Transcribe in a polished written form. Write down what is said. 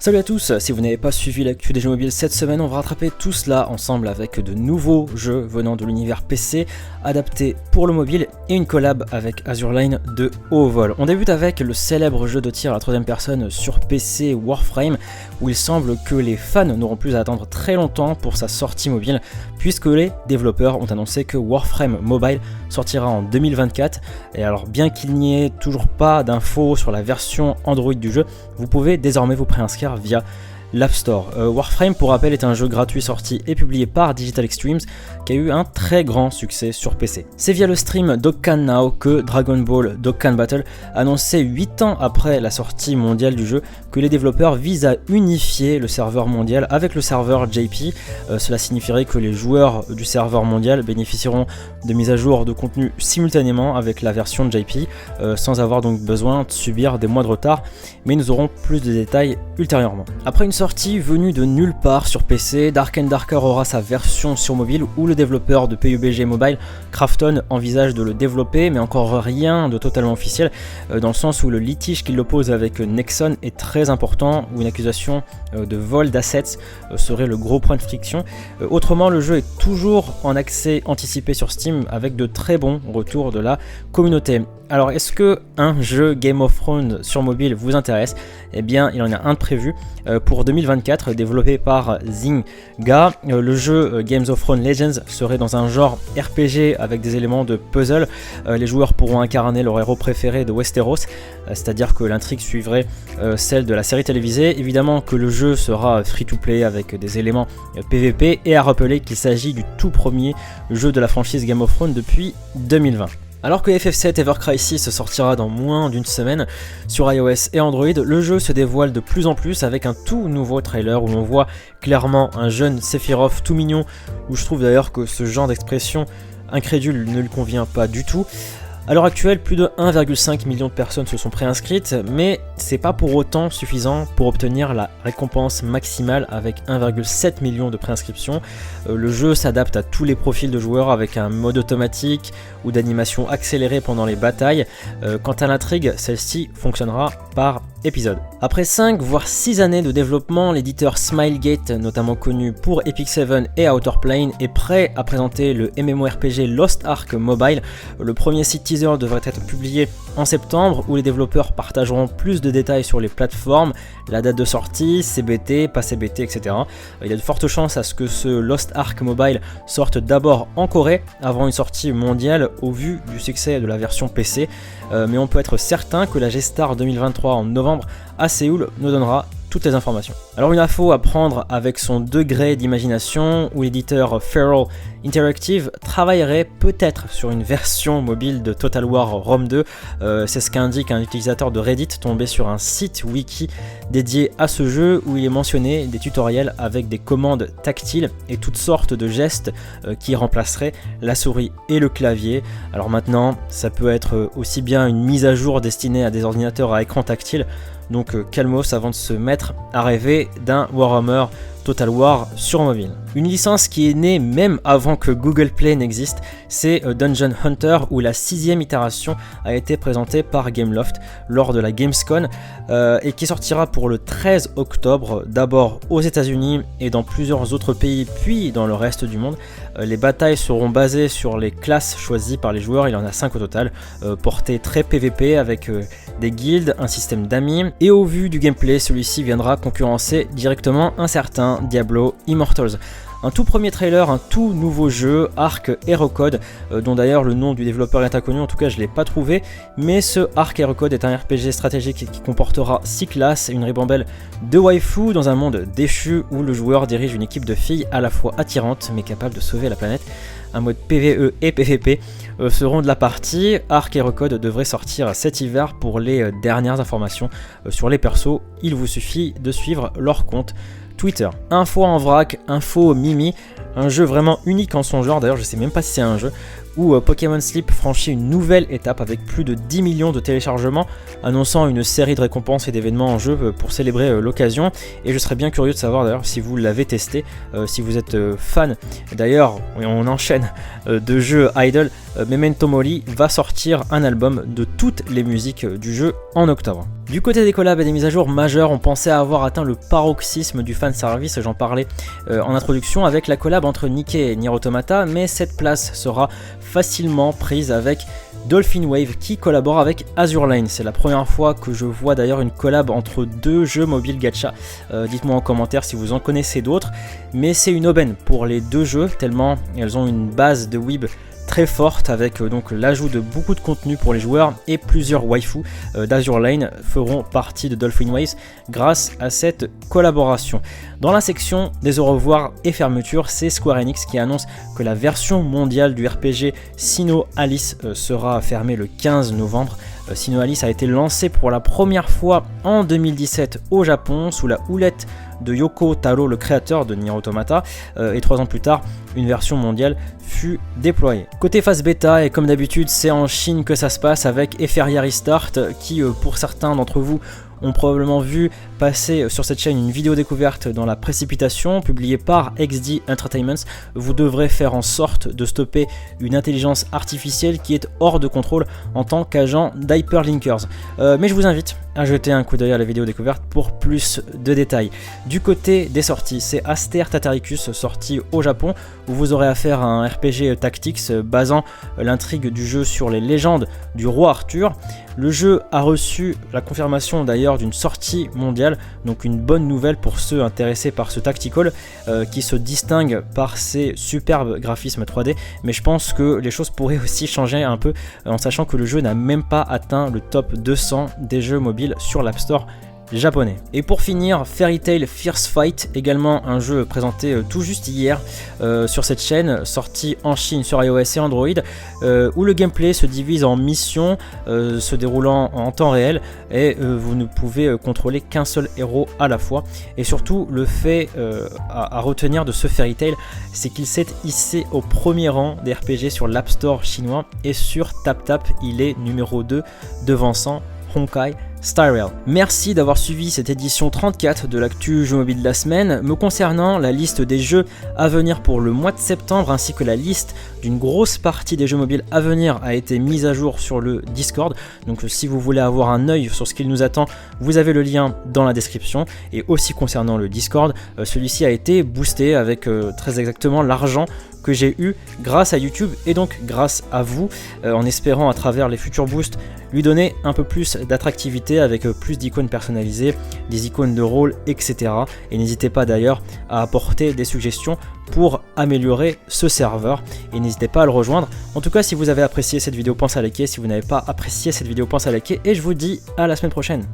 Salut à tous, si vous n'avez pas suivi l'actu des jeux mobiles cette semaine, on va rattraper tout cela ensemble avec de nouveaux jeux venant de l'univers PC, adaptés pour le mobile et une collab avec Azur Lane de haut vol. On débute avec le célèbre jeu de tir à la troisième personne sur PC Warframe, où il semble que les fans n'auront plus à attendre très longtemps pour sa sortie mobile, puisque les développeurs ont annoncé que Warframe Mobile sortira en 2024. Et alors bien qu'il n'y ait toujours pas d'infos sur la version Android du jeu, vous pouvez désormais vous préinscrire via l'App Store. Warframe, pour rappel, est un jeu gratuit sorti et publié par Digital Extremes qui a eu un très grand succès sur PC. C'est via le stream Dokkan Now que Dragon Ball Dokkan Battle annonçait 8 ans après la sortie mondiale du jeu que les développeurs visent à unifier le serveur mondial avec le serveur JP. Cela signifierait que les joueurs du serveur mondial bénéficieront de mises à jour de contenu simultanément avec la version JP, sans avoir donc besoin de subir des mois de retard, mais nous aurons plus de détails ultérieurement. Après une sortie venue de nulle part sur PC, Dark & Darker aura sa version sur mobile où le développeur de PUBG Mobile, Krafton, envisage de le développer, mais encore rien de totalement officiel, dans le sens où le litige qui l'oppose avec Nexon est très important, où une accusation de vol d'assets serait le gros point de friction. Autrement, le jeu est toujours en accès anticipé sur Steam avec de très bons retours de la communauté. Alors, est-ce que un jeu Game of Thrones sur mobile vous intéresse? Eh bien, il en y a un de prévu pour 2024, développé par Zynga. Le jeu Games of Thrones Legends serait dans un genre RPG avec des éléments de puzzle. Les joueurs pourront incarner leur héros préféré de Westeros, c'est-à-dire que l'intrigue suivrait celle de la série télévisée. Évidemment que le jeu sera free-to-play avec des éléments PVP, et à rappeler qu'il s'agit du tout premier jeu de la franchise Game of Thrones depuis 2020. Alors que FF7 Ever Crisis sortira dans moins d'une semaine sur iOS et Android, le jeu se dévoile de plus en plus avec un tout nouveau trailer où l'on voit clairement un jeune Sephiroth tout mignon, où je trouve d'ailleurs que ce genre d'expression incrédule ne lui convient pas du tout. À l'heure actuelle, plus de 1,5 million de personnes se sont préinscrites, mais c'est pas pour autant suffisant pour obtenir la récompense maximale avec 1,7 million de préinscriptions. Le jeu s'adapte à tous les profils de joueurs avec un mode automatique ou d'animation accélérée pendant les batailles. Quant à l'intrigue, celle-ci fonctionnera par épisode. Après 5 voire 6 années de développement, l'éditeur Smilegate, notamment connu pour Epic 7 et Outer Plane, est prêt à présenter le MMORPG Lost Ark Mobile. Le premier site teaser devrait être publié en septembre, où les développeurs partageront plus de détails sur les plateformes, la date de sortie, CBT, pas CBT, etc. Il y a de fortes chances à ce que ce Lost Ark Mobile sorte d'abord en Corée avant une sortie mondiale au vu du succès de la version PC, mais on peut être certain que la G-Star 2023 en novembre à Séoul nous donnera toutes les informations. Alors, une info à prendre avec son degré d'imagination, où l'éditeur Feral Interactive travaillerait peut-être sur une version mobile de Total War Rome 2. C'est ce qu'indique un utilisateur de Reddit tombé sur un site wiki dédié à ce jeu, où il est mentionné des tutoriels avec des commandes tactiles et toutes sortes de gestes qui remplaceraient la souris et le clavier. Alors maintenant, ça peut être aussi bien une mise à jour destinée à des ordinateurs à écran tactile, donc calmos avant de se mettre à rêver d'un Warhammer Total War sur mobile. Une licence qui est née même avant que Google Play n'existe, c'est Dungeon Hunter, où la 6ème itération a été présentée par Gameloft lors de la Gamescom et qui sortira pour le 13 octobre, d'abord aux États-Unis et dans plusieurs autres pays, puis dans le reste du monde. Les batailles seront basées sur les classes choisies par les joueurs, il y en a 5 au total, portées très PVP avec des guildes, un système d'amis, et au vu du gameplay, celui-ci viendra concurrencer directement un certain Diablo Immortals. Un tout premier trailer, un tout nouveau jeu, Ark Hero Code, dont d'ailleurs le nom du développeur est inconnu, en tout cas je ne l'ai pas trouvé, mais ce Ark Hero Code est un RPG stratégique qui comportera 6 classes, une ribambelle de waifu dans un monde déchu où le joueur dirige une équipe de filles à la fois attirantes mais capable de sauver la planète. Un mode PvE et PvP seront de la partie. Ark Hero Code devrait sortir cet hiver. Pour les dernières informations sur les persos, il vous suffit de suivre leur compte Twitter. Info en vrac, info Mimi, un jeu vraiment unique en son genre, d'ailleurs je sais même pas si c'est un jeu, où Pokémon Sleep franchit une nouvelle étape avec plus de 10 millions de téléchargements, annonçant une série de récompenses et d'événements en jeu pour célébrer l'occasion. Et je serais bien curieux de savoir d'ailleurs si vous l'avez testé, si vous êtes fan. D'ailleurs, on enchaîne de jeux idle. Memento Mori va sortir un album de toutes les musiques du jeu en octobre. Du côté des collabs et des mises à jour majeures, on pensait avoir atteint le paroxysme du fanservice, j'en parlais en introduction, avec la collab entre Nikke et Nier Automata, mais cette place sera facilement prise avec Dolphin Wave qui collabore avec Azur Lane. C'est la première fois que je vois d'ailleurs une collab entre deux jeux mobiles gacha. Dites-moi en commentaire si vous en connaissez d'autres, mais c'est une aubaine pour les deux jeux tellement elles ont une base de weeb très forte avec donc l'ajout de beaucoup de contenu pour les joueurs, et plusieurs waifus d'Azur Lane feront partie de Dolphin Waves grâce à cette collaboration. Dans la section des au revoir et fermetures, c'est Square Enix qui annonce que la version mondiale du RPG Sinnoh Alice sera fermée le 15 novembre. Sinnoh Alice a été lancé pour la première fois en 2017 au Japon sous la houlette de Yoko Taro, le créateur de Nier Automata, et 3 ans plus tard, une version mondiale fut déployée. Côté phase bêta, et comme d'habitude, c'est en Chine que ça se passe avec Euphoria Restart, qui pour certains d'entre vous ont probablement vu passer sur cette chaîne une vidéo découverte dans la précipitation publiée par XD Entertainment. Vous devrez faire en sorte de stopper une intelligence artificielle qui est hors de contrôle en tant qu'agent d'Hyperlinkers. Mais je vous invite à jeter un coup d'œil à la vidéo découverte pour plus de détails. Du côté des sorties, c'est Aster Tataricus sorti au Japon, où vous aurez affaire à un RPG Tactics basant l'intrigue du jeu sur les légendes du roi Arthur. Le jeu a reçu la confirmation d'ailleurs d'une sortie mondiale, donc une bonne nouvelle pour ceux intéressés par ce tactical qui se distingue par ses superbes graphismes 3D, mais je pense que les choses pourraient aussi changer un peu en sachant que le jeu n'a même pas atteint le top 200 des jeux mobiles sur l'App Store japonais. Et pour finir, Fairy Tail Fierce Fight, également un jeu présenté tout juste hier sur cette chaîne, sorti en Chine sur iOS et Android, où le gameplay se divise en missions se déroulant en temps réel, et vous ne pouvez contrôler qu'un seul héros à la fois. Et surtout, le fait à retenir de ce Fairy Tail, c'est qu'il s'est hissé au premier rang des RPG sur l'App Store chinois, et sur TapTap, il est numéro 2, devançant Honkai Star Rail. Merci d'avoir suivi cette édition 34 de l'actu jeu mobile de la semaine. Me concernant, la liste des jeux à venir pour le mois de septembre ainsi que la liste d'une grosse partie des jeux mobiles à venir a été mise à jour sur le Discord. Donc si vous voulez avoir un œil sur ce qu'il nous attend, vous avez le lien dans la description. Et aussi concernant le Discord, celui-ci a été boosté avec très exactement l'argent que j'ai eu grâce à YouTube et donc grâce à vous, en espérant à travers les futurs boosts lui donner un peu plus d'attractivité avec plus d'icônes personnalisées, des icônes de rôle, etc. Et n'hésitez pas d'ailleurs à apporter des suggestions pour améliorer ce serveur, et n'hésitez pas à le rejoindre. En tout cas, si vous avez apprécié cette vidéo, pensez à liker. Si vous n'avez pas apprécié cette vidéo, pensez à liker, et je vous dis à la semaine prochaine.